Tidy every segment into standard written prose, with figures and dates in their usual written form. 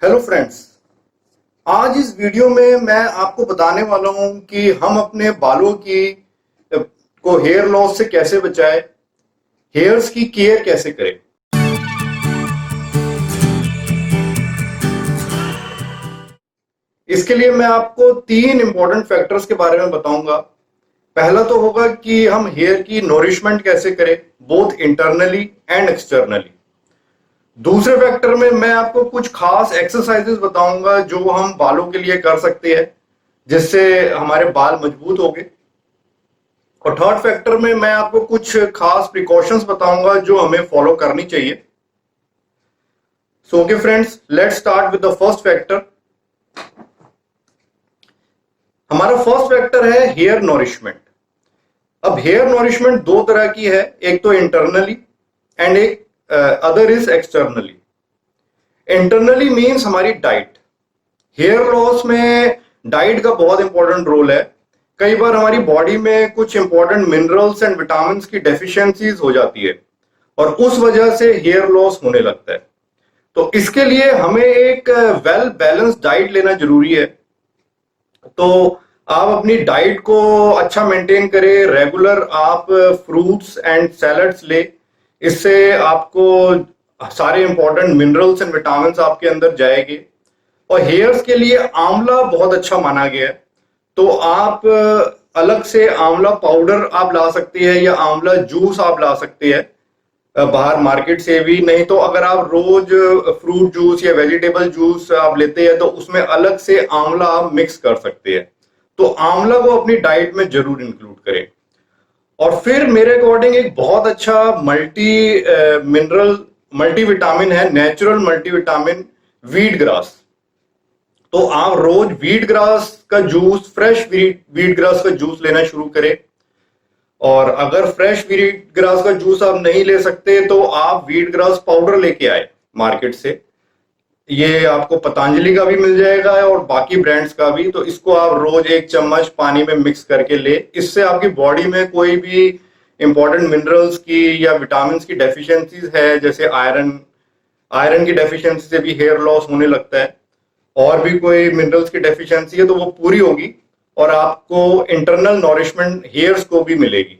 Hello friends. आज इस video में मैं आपको बताने वाला हूं कि हम अपने बालों की को हेयर लॉस से कैसे बचाएं, हेयर्स की केयर कैसे करें। इसके लिए मैं आपको तीन इंपॉर्टेंट फैक्टर्स के बारे में बताऊंगा। पहला तो होगा कि हम हेयर की नोरिशमेंट कैसे करें, बोथ इंटरनली एंड एक्सटर्नली। दूसरे फैक्टर में मैं आपको कुछ खास एक्सरसाइजेस बताऊंगा जो हम बालों के लिए कर सकते हैं, जिससे हमारे बाल मजबूत होंगे। और थर्ड फैक्टर में मैं आपको कुछ खास प्रिकॉशंस बताऊंगा जो हमें फॉलो करनी चाहिए। So okay friends, let's start with the first factor. हमारा फर्स्ट फैक्टर है हेयर नॉरिशमेंट। अब हेयर नॉरिशमेंट दो तरह की है, एक तो इंटरनली एंड एक other is externally. Internally means हमारी डाइट। हेयर लॉस में डाइट का बहुत इंपॉर्टेंट रोल है। कई बार हमारी बॉडी में कुछ इंपॉर्टेंट मिनरल्स एंड विटामिन की डेफिशिएंसीज हो जाती है और उस वजह से हेयर लॉस होने लगता है। तो इसके लिए हमें एक वेल बैलेंस डाइट लेना जरूरी है। तो आप अपनी डाइट को अच्छा मेंटेन करें, रेगुलर आप फ्रूट्स एंड सैलड्स ले। इससे आपको सारे इंपॉर्टेंट मिनरल्स एंड विटामिन आपके अंदर जाएंगे। और हेयर्स के लिए आंवला बहुत अच्छा माना गया है। तो आप अलग से आंवला पाउडर आप ला सकते हैं या आंवला जूस आप ला सकते हैं बाहर मार्केट से भी। नहीं तो अगर आप रोज फ्रूट जूस या वेजिटेबल जूस आप लेते हैं तो उसमें अलग से आंवला आप मिक्स कर सकते हैं। तो आंवला को अपनी डाइट में जरूर इंक्लूड करें। और फिर मेरे अकॉर्डिंग एक बहुत अच्छा मल्टी मिनरल मल्टीविटामिन है, नेचुरल मल्टीविटामिन, वीट ग्रास। तो आप रोज वीट ग्रास का जूस, फ्रेश वीट ग्रास का जूस लेना शुरू करें। और अगर फ्रेश वीट ग्रास का जूस आप नहीं ले सकते तो आप वीट ग्रास पाउडर लेके आए मार्केट से। ये आपको पतंजलि का भी मिल जाएगा और बाकी ब्रांड्स का भी। तो इसको आप रोज एक चम्मच पानी में मिक्स करके ले। इससे आपकी बॉडी में कोई भी इंपॉर्टेंट मिनरल्स की या विटामिन की डेफिशिएंसीज है, जैसे आयरन आयरन की डेफिशिएंसी से भी हेयर लॉस होने लगता है, और भी कोई मिनरल्स की डेफिशिएंसी है तो वो पूरी होगी और आपको इंटरनल नॉरिशमेंट हेयर्स को भी मिलेगी।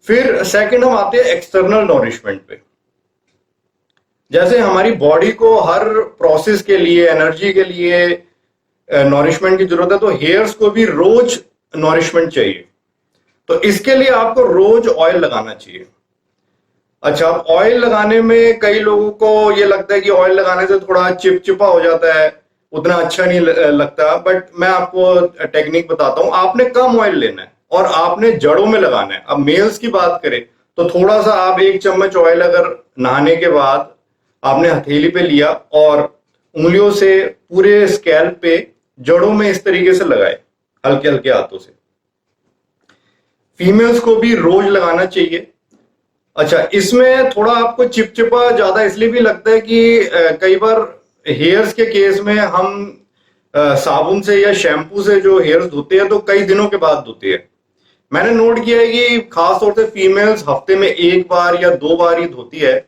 फिर सेकंड हम आते हैं एक्सटर्नल नॉरिशमेंट पे। जैसे हमारी बॉडी को हर प्रोसेस के लिए, एनर्जी के लिए नॉरिशमेंट की जरूरत है, तो हेयर्स को भी रोज नॉरिशमेंट चाहिए। तो इसके लिए आपको रोज ऑयल लगाना चाहिए। अच्छा, अब ऑयल लगाने में कई लोगों को ये लगता है कि ऑयल लगाने से थोड़ा चिपचिपा हो जाता है, उतना अच्छा नहीं लगता। बट मैं आपको टेक्निक बताता हूँ। आपने कम ऑयल लेना है और आपने जड़ों में लगाना है। अब मेल्स की बात करें तो थोड़ा सा आप एक चम्मच ऑयल अगर नहाने के बाद आपने हथेली पे लिया और उंगलियों से पूरे स्कैल्प पे जड़ों में इस तरीके से लगाए, हल्के हल्के हाथों से। फीमेल्स को भी रोज लगाना चाहिए। अच्छा, इसमें थोड़ा आपको चिपचिपा ज्यादा इसलिए भी लगता है कि कई बार हेयर्स के केस में हम साबुन से या शैम्पू से जो हेयर्स धोते हैं तो कई दिनों के बाद धोते हैं। मैंने नोट किया है कि खास तौर से फीमेल्स हफ्ते में एक बार या दो बार ही धोती है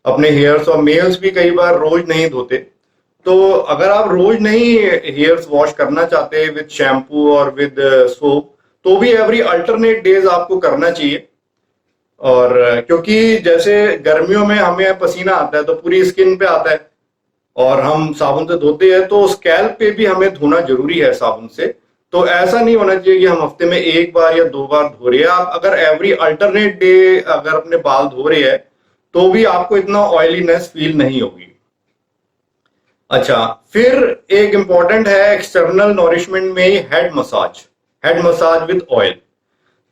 अपने हेयर्स, और मेल्स भी कई बार रोज नहीं धोते। तो अगर आप रोज नहीं हेयर्स वॉश करना चाहते विद शैम्पू और विद सोप, तो भी एवरी अल्टरनेट डेज आपको करना चाहिए। और क्योंकि जैसे गर्मियों में हमें पसीना आता है तो पूरी स्किन पे आता है और हम साबुन से धोते हैं, तो स्कैल्प पे भी हमें धोना जरूरी है साबुन से। तो ऐसा नहीं होना चाहिए कि हम हफ्ते में एक बार या दो बार धो रहे हैं। आप अगर एवरी अल्टरनेट डे अगर अपने बाल धो रहे हैं तो भी आपको इतना ऑयलीनेस फील नहीं होगी। अच्छा, फिर एक इंपॉर्टेंट है एक्सटर्नल नॉरिशमेंट में ही हेड मसाज विद ऑयल।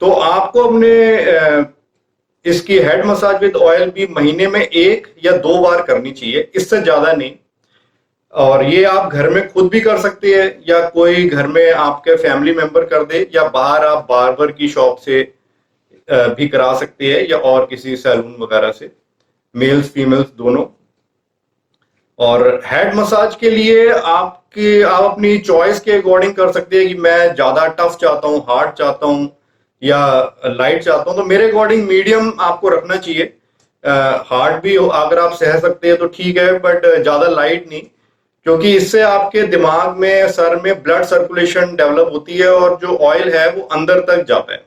तो आपको अपने इसकी हेड मसाज विद ऑयल भी महीने में एक या दो बार करनी चाहिए, इससे ज्यादा नहीं। और ये आप घर में खुद भी कर सकते हैं या कोई घर में आपके फैमिली मेंबर कर दे, या बाहर आप बार्बर की शॉप से भी करा सकते हैं या और किसी सैलून वगैरह से, मेल्स फीमेल्स दोनों। और हेड मसाज के लिए आप अपनी चॉइस के अकॉर्डिंग कर सकते हैं कि मैं ज्यादा टफ चाहता हूँ, हार्ड चाहता हूँ या लाइट चाहता हूँ। तो मेरे अकॉर्डिंग मीडियम आपको रखना चाहिए। हार्ड भी अगर आप सह सकते हैं तो ठीक है, बट ज्यादा लाइट नहीं। क्योंकि इससे आपके दिमाग में, सर में ब्लड सर्कुलेशन डेवलप होती है और जो ऑयल है वो अंदर तक जाता है।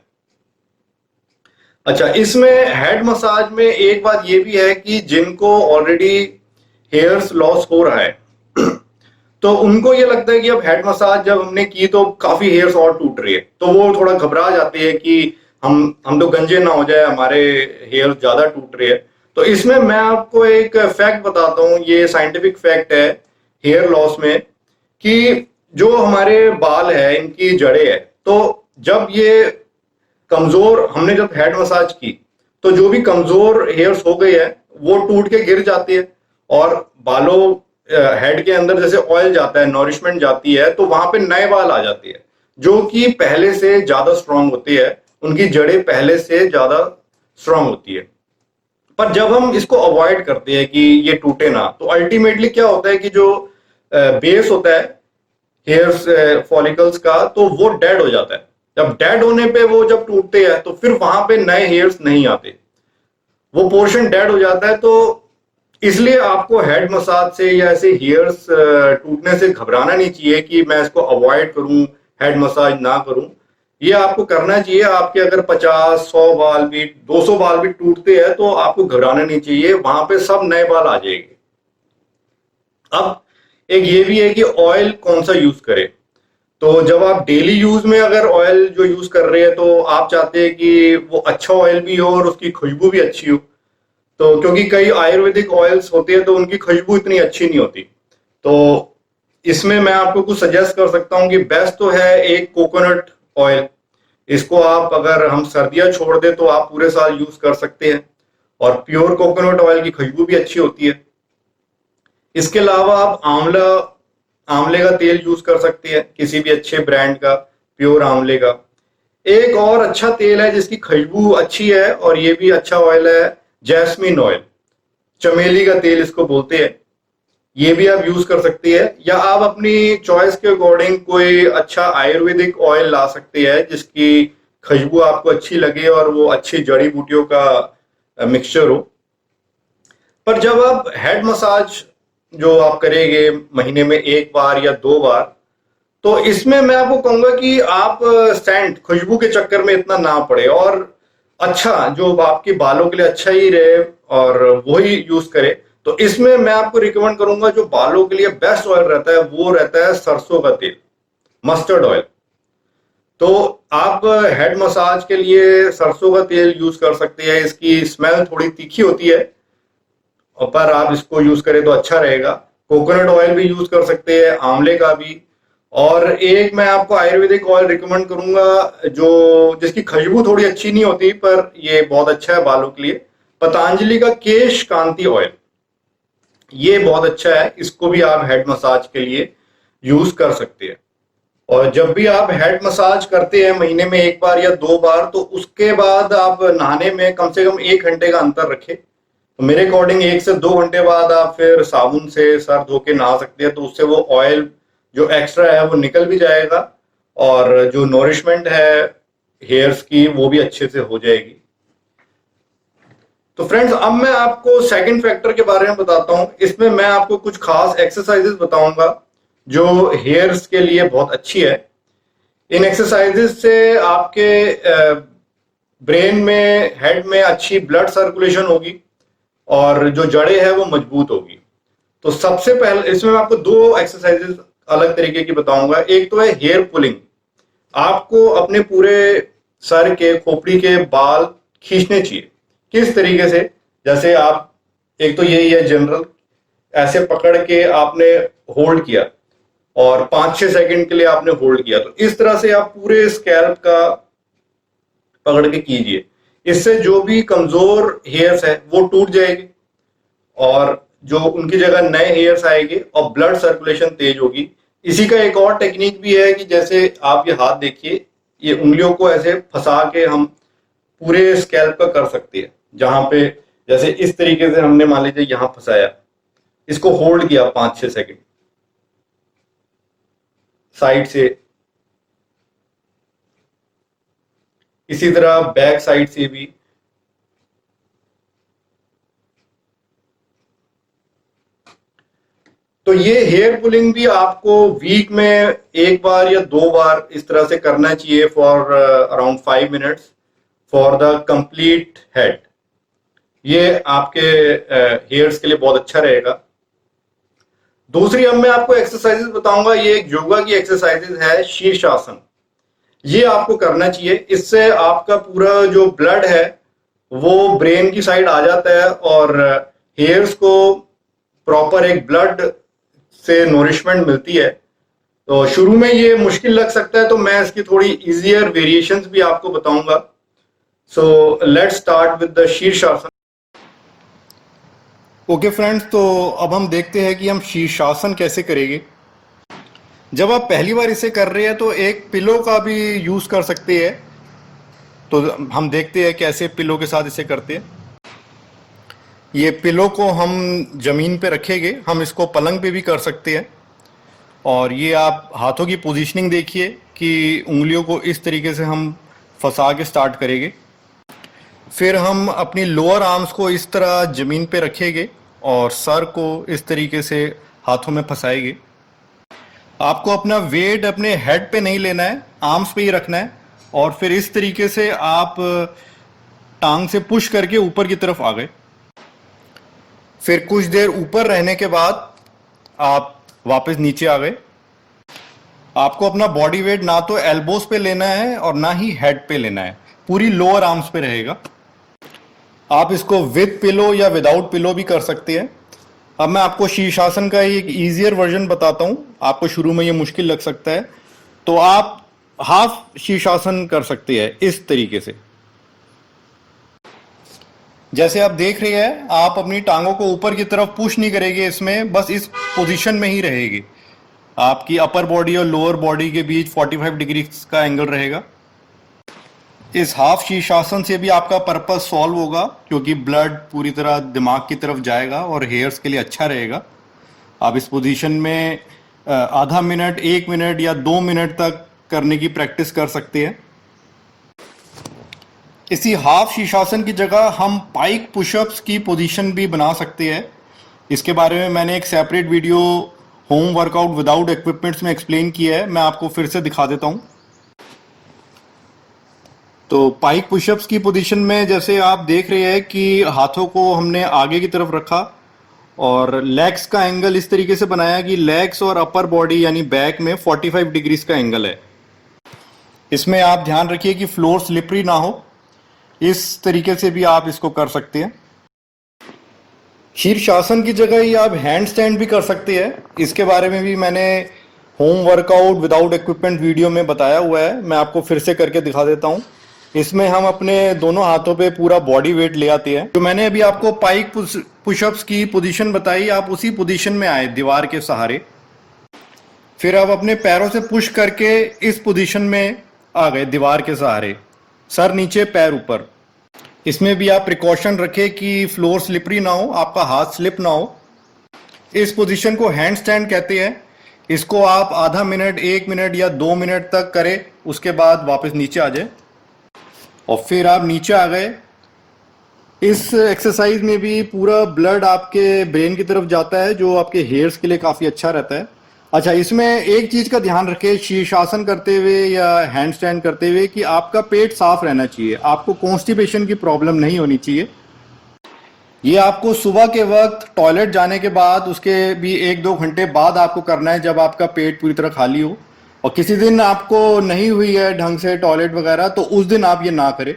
अच्छा, इसमें हेड मसाज में एक बात ये भी है कि जिनको ऑलरेडी हेयर्स लॉस हो रहा है तो उनको ये लगता है कि अब हेड मसाज जब हमने की तो काफी हेयर्स और टूट रही है, तो वो थोड़ा घबरा जाते हैं कि हम तो गंजे ना हो जाए, हमारे हेयर ज्यादा टूट रहे हैं। तो इसमें मैं आपको एक फैक्ट बताता हूँ, ये साइंटिफिक फैक्ट है हेयर लॉस में, कि जो हमारे बाल है इनकी जड़ें है, तो जब ये कमजोर, हमने जब हेड मसाज की तो जो भी कमजोर हेयर्स हो गई है वो टूट के गिर जाती है, और बालों, हेड के अंदर जैसे ऑयल जाता है, नॉरिशमेंट जाती है, तो वहां पे नए बाल आ जाती है जो कि पहले से ज्यादा स्ट्रांग होती है, उनकी जड़ें पहले से ज्यादा स्ट्रांग होती है। पर जब हम इसको अवॉइड करते हैं कि ये टूटे ना, तो अल्टीमेटली क्या होता है कि जो बेस होता है हेयर्स फॉलिकल्स का, तो वो डेड हो जाता है। जब डेड होने पे वो जब टूटते हैं तो फिर वहां पे नए हेयर्स नहीं आते, वो पोर्शन डेड हो जाता है। तो इसलिए आपको हेड मसाज से या ऐसे हेयर्स टूटने से घबराना नहीं चाहिए कि मैं इसको अवॉइड करूं, हेड मसाज ना करूं। ये आपको करना चाहिए। आपके अगर 50, 100 बाल भी, 200 बाल भी टूटते हैं तो आपको घबराना नहीं चाहिए, वहां पे सब नए बाल आ जाएंगे। अब एक ये भी है कि ऑयल कौन सा यूज करें। तो जब आप डेली यूज में अगर ऑयल जो यूज कर रहे हैं तो आप चाहते हैं कि वो अच्छा ऑयल भी हो और उसकी खुशबू भी अच्छी हो। तो क्योंकि कई आयुर्वेदिक ऑयल्स होते हैं तो उनकी खुशबू इतनी अच्छी नहीं होती, तो इसमें मैं आपको कुछ सजेस्ट कर सकता हूँ कि बेस्ट तो है एक कोकोनट ऑयल। इसको आप, अगर हम सर्दियां छोड़ दें तो आप पूरे साल यूज कर सकते हैं, और प्योर कोकोनट ऑयल की खुशबू भी अच्छी होती है। इसके अलावा आप आंवले का तेल यूज कर सकते हैं, किसी भी अच्छे ब्रांड का, प्योर आंवले का। एक और अच्छा तेल है जिसकी खुशबू अच्छी है और ये भी अच्छा ऑयल है, जैस्मिन ऑयल, चमेली का तेल इसको बोलते हैं। ये भी आप यूज कर सकती है, या आप अपनी चॉइस के अकॉर्डिंग कोई अच्छा आयुर्वेदिक ऑयल ला सकते हैं जिसकी खुशबू आपको अच्छी लगे और वो अच्छी जड़ी बूटियों का मिक्सचर हो। पर जब आप हेड मसाज जो आप करेंगे महीने में एक बार या दो बार, तो इसमें मैं आपको कहूंगा कि आप सेंट, खुशबू के चक्कर में इतना ना पड़े, और अच्छा जो आपके बालों के लिए अच्छा ही रहे और वही यूज करे। तो इसमें मैं आपको रिकमेंड करूंगा, जो बालों के लिए बेस्ट ऑयल रहता है वो रहता है सरसों का तेल, मस्टर्ड ऑयल। तो आप हेड मसाज के लिए सरसों का तेल यूज कर सकते हैं। इसकी स्मेल थोड़ी तीखी होती है, और पर आप इसको यूज करें तो अच्छा रहेगा। कोकोनट ऑयल भी यूज कर सकते हैं, आंवले का भी। और एक मैं आपको आयुर्वेदिक ऑयल रिकमेंड करूंगा जो, जिसकी खुशबू थोड़ी अच्छी नहीं होती पर ये बहुत अच्छा है बालों के लिए, पतंजलि का केश कांति ऑयल। ये बहुत अच्छा है, इसको भी आप हेड मसाज के लिए यूज कर सकते हैं। और जब भी आप हेड मसाज करते हैं महीने में एक बार या दो बार, तो उसके बाद आप नहाने में कम से कम 1 घंटे का अंतर रखें। तो मेरे अकॉर्डिंग 1 से 2 घंटे बाद आप फिर साबुन से सर धो के नहा सकते हैं, तो उससे वो ऑयल जो एक्स्ट्रा है वो निकल भी जाएगा, और जो नोरिशमेंट है हेयर्स की वो भी अच्छे से हो जाएगी। तो फ्रेंड्स, अब मैं आपको सेकंड फैक्टर के बारे में बताता हूं। इसमें मैं आपको कुछ खास एक्सरसाइजेस बताऊंगा जो हेयर्स के लिए बहुत अच्छी है। इन एक्सरसाइजेस से आपके ब्रेन में, हेड में अच्छी ब्लड सर्कुलेशन होगी और जो जड़ें हैं वो मजबूत होगी। तो सबसे पहले इसमें मैं आपको दो एक्सरसाइजेस अलग तरीके की बताऊंगा। एक तो है हेयर पुलिंग। आपको अपने पूरे सर के, खोपड़ी के बाल खींचने चाहिए। किस तरीके से? जैसे आप, एक तो यही है जनरल, ऐसे पकड़ के आपने होल्ड किया और 5-6 सेकंड के लिए आपने होल्ड किया, तो इस तरह से आप पूरे स्कैल्प का पकड़ के कीजिए। इससे जो भी कमजोर हेयर्स है वो टूट जाएगी, और जो उनकी जगह नए हेयर्स आएंगे और ब्लड सर्कुलेशन तेज होगी। इसी का एक और टेक्निक भी है कि जैसे आप ये हाथ देखिए, ये उंगलियों को ऐसे फंसा के हम पूरे स्कैल्प का कर सकते हैं। जहां पे जैसे इस तरीके से हमने मान लीजिए यहां फंसाया, इसको होल्ड किया 5-6 सेकंड साइड से, इसी तरह बैक साइड से भी। तो ये हेयर पुलिंग भी आपको वीक में एक बार या दो बार इस तरह से करना चाहिए for around 5 minutes for the complete head. ये आपके हेयर्स के लिए बहुत अच्छा रहेगा। दूसरी अब मैं आपको एक्सरसाइजेस बताऊंगा। ये एक योगा की एक्सरसाइजेस है, शीर्षासन। ये आपको करना चाहिए। इससे आपका पूरा जो ब्लड है वो ब्रेन की साइड आ जाता है और हेयर्स को प्रॉपर एक ब्लड से नोरिशमेंट मिलती है। तो शुरू में ये मुश्किल लग सकता है, तो मैं इसकी थोड़ी इजियर वेरिएशंस भी आपको बताऊंगा। So let's start with the शीर्षासन। ओके फ्रेंड्स, तो अब हम देखते हैं कि हम शीर्षासन कैसे करेंगे। जब आप पहली बार इसे कर रहे हैं तो एक पिलो का भी यूज कर सकते हैं। तो हम देखते हैं कैसे पिलो के साथ इसे करते हैं। ये पिलो को हम जमीन पे रखेंगे, हम इसको पलंग पे भी कर सकते हैं। और ये आप हाथों की पोजीशनिंग देखिए कि उंगलियों को इस तरीके से हम फंसा के स्टार्ट करेंगे। फिर हम अपनी लोअर आर्म्स को इस तरह ज़मीन पे रखेंगे और सर को इस तरीके से हाथों में फंसाएंगे। आपको अपना वेट अपने हेड पे नहीं लेना है, आर्म्स पे ही रखना है। और फिर इस तरीके से आप टांग से पुश करके ऊपर की तरफ आ गए। फिर कुछ देर ऊपर रहने के बाद आप वापस नीचे आ गए। आपको अपना बॉडी वेट ना तो एल्बोस पे लेना है और ना ही हेड पे लेना है, पूरी लोअर आर्म्स पे रहेगा। आप इसको विद पिलो या विदाउट पिलो भी कर सकते हैं। अब मैं आपको शीर्षासन का एक ईजियर वर्जन बताता हूं। आपको शुरू में ये मुश्किल लग सकता है, तो आप हाफ शीर्षासन कर सकते हैं इस तरीके से। जैसे आप देख रहे हैं, आप अपनी टांगों को ऊपर की तरफ पुश नहीं करेंगे, इसमें बस इस पोजीशन में ही रहेगी। आपकी अपर बॉडी और लोअर बॉडी के बीच 45 डिग्री का एंगल रहेगा। इस हाफ शीर्षासन से भी आपका पर्पस सॉल्व होगा, क्योंकि ब्लड पूरी तरह दिमाग की तरफ जाएगा और हेयर्स के लिए अच्छा रहेगा। आप इस पोजीशन में आधा मिनट, 1 मिनट या 2 मिनट तक करने की प्रैक्टिस कर सकते हैं। इसी हाफ शीर्षासन की जगह हम पाइक पुशअप्स की पोजीशन भी बना सकते हैं। इसके बारे में मैंने एक separate video home workout without equipments में एक्सप्लेन किया है, मैं आपको फिर से दिखा देता हूं। तो पाइक पुशअप्स की पोजीशन में जैसे आप देख रहे हैं कि हाथों को हमने आगे की तरफ रखा और लेग्स का एंगल इस तरीके से बनाया कि लेग्स और अपर बॉडी यानी बैक में 45 डिग्रीज का एंगल है। इसमें आप ध्यान रखिए कि फ्लोर स्लिपरी ना हो। इस तरीके से भी आप इसको कर सकते हैं। शीर्षासन की जगह ही आप हैंड स्टैंड भी कर सकते हैं। इसके बारे में भी मैंने home workout without equipment video में बताया हुआ है, मैं आपको फिर से करके दिखा देता हूं। इसमें हम अपने दोनों हाथों पे पूरा बॉडी वेट ले आते हैं। तो मैंने अभी आपको पाइक पुशअप्स की पोजीशन बताई, आप उसी पोजीशन में आए दीवार के सहारे। फिर आप अपने पैरों से पुश करके इस पोजीशन में आ गए दीवार के सहारे, सर नीचे पैर ऊपर। इसमें भी आप प्रिकॉशन रखें कि फ्लोर स्लिपरी ना हो, आपका हाथ स्लिप ना हो। इस पोजीशन को हैंड स्टैंड कहते हैं। इसको आप आधा मिनट, 1 मिनट या 2 मिनट तक करें, उसके बाद वापस नीचे आ जाए और फिर आप नीचे आ गए। इस एक्सरसाइज में भी पूरा ब्लड आपके ब्रेन की तरफ जाता है, जो आपके हेयर्स के लिए काफ़ी अच्छा रहता है। अच्छा, इसमें एक चीज़ का ध्यान रखें शीर्षासन करते हुए या हैंड स्टैंड करते हुए कि आपका पेट साफ रहना चाहिए, आपको कॉन्स्टिपेशन की प्रॉब्लम नहीं होनी चाहिए। ये आपको सुबह के वक्त टॉयलेट जाने के बाद, उसके भी 1-2 घंटे बाद आपको करना है, जब आपका पेट पूरी तरह खाली हो। और किसी दिन आपको नहीं हुई है ढंग से टॉयलेट वगैरह, तो उस दिन आप ये ना करें।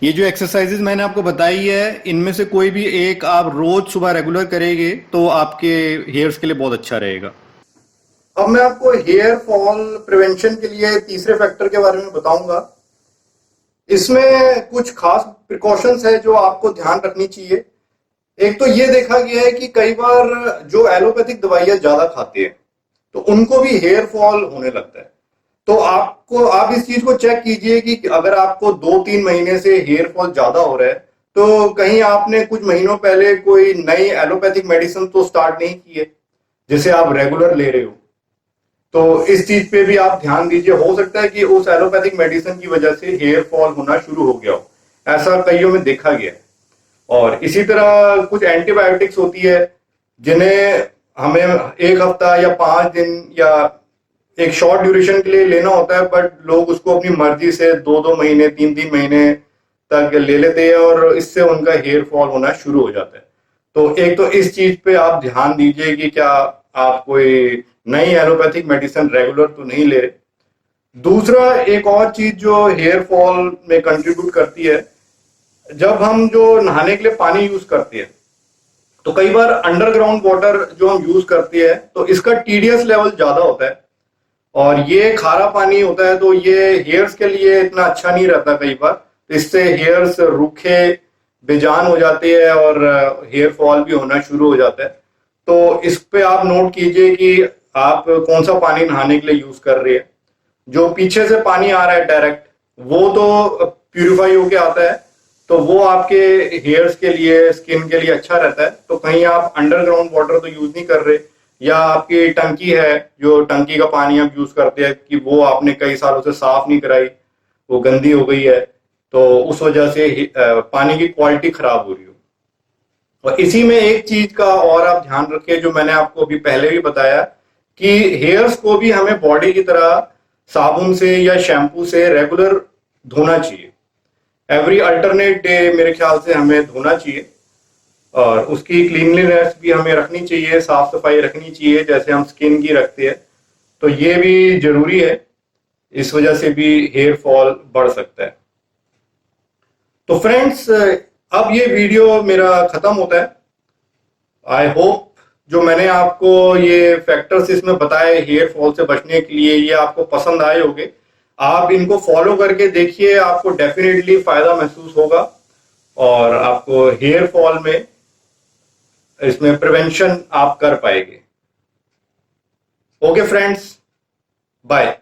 ये जो एक्सरसाइजेज मैंने आपको बताई है, इनमें से कोई भी एक आप रोज सुबह रेगुलर करेंगे तो आपके हेयर्स के लिए बहुत अच्छा रहेगा। अब मैं आपको हेयर फॉल प्रिवेंशन के लिए तीसरे फैक्टर के बारे में बताऊंगा। इसमें कुछ खास प्रिकॉशंस है जो आपको ध्यान रखनी चाहिए। एक तो ये देखा गया है कि कई बार जो एलोपैथिक दवाइयां ज्यादा खाते हैं तो उनको भी हेयर फॉल होने लगता है। तो आप इस चीज को चेक कीजिए कि अगर आपको 2-3 महीने से हेयर फॉल ज्यादा हो रहा है तो कहीं आपने कुछ महीनों पहले कोई नई एलोपैथिक मेडिसिन तो स्टार्ट नहीं की है जिसे आप रेगुलर ले रहे हो। तो इस चीज पे भी आप ध्यान दीजिए। हो सकता है कि उस एलोपैथिक मेडिसिन की वजह से हेयर फॉल होना शुरू हो गया हो, ऐसा कईयों में देखा गया है। और इसी तरह कुछ एंटीबायोटिक्स होती है जिन्हें हमें एक हफ्ता या 5 दिन या एक शॉर्ट ड्यूरेशन के लिए लेना होता है, बट लोग उसको अपनी मर्जी से 2-2 महीने 3-3 महीने तक ले लेते हैं और इससे उनका हेयर फॉल होना शुरू हो जाता है। तो एक तो इस चीज पे आप ध्यान दीजिए कि क्या आप कोई नई एलोपैथिक मेडिसिन रेगुलर तो नहीं ले रहे। दूसरा एक और चीज जो हेयर फॉल में कंट्रीब्यूट करती है, जब हम जो नहाने के लिए पानी यूज करते हैं तो कई बार अंडरग्राउंड वाटर जो हम यूज करते हैं तो इसका टीडीएस लेवल ज्यादा होता है और ये खारा पानी होता है, तो ये हेयर्स के लिए इतना अच्छा नहीं रहता कई बार। तो इससे हेयर्स रूखे बेजान हो जाते हैं और हेयर फॉल भी होना शुरू हो जाता है। तो इस पे आप नोट कीजिए कि आप कौन सा पानी नहाने के लिए यूज कर रहे हैं। जो पीछे से पानी आ रहा है डायरेक्ट, वो तो प्यूरिफाई होके आता है, तो वो आपके हेयर्स के लिए, स्किन के लिए अच्छा रहता है। तो कहीं आप अंडरग्राउंड वाटर तो यूज नहीं कर रहे, या आपकी टंकी है, जो टंकी का पानी आप यूज करते हैं कि वो आपने कई सालों से साफ नहीं कराई, वो गंदी हो गई है, तो उस वजह से पानी की क्वालिटी खराब हो रही हो। और इसी में एक चीज का और आप ध्यान रखिए, जो मैंने आपको अभी पहले भी बताया, कि हेयर्स को भी हमें बॉडी की तरह साबुन से या शैम्पू से रेगुलर धोना चाहिए। एवरी अल्टरनेट डे मेरे ख्याल से हमें धोना चाहिए, और उसकी क्लीनलीनेस भी हमें रखनी चाहिए, साफ सफाई रखनी चाहिए जैसे हम स्किन की रखते हैं। तो ये भी जरूरी है, इस वजह से भी हेयर फॉल बढ़ सकता है। तो फ्रेंड्स, अब ये वीडियो मेरा खत्म होता है। आई होप जो मैंने आपको ये फैक्टर्स इसमें बताए हेयर फॉल से बचने के लिए, ये आपको पसंद आए होंगे। आप इनको फॉलो करके देखिए, आपको डेफिनेटली फायदा महसूस होगा और आपको हेयर फॉल में इसमें प्रिवेंशन आप कर पाएंगे। Okay friends, bye.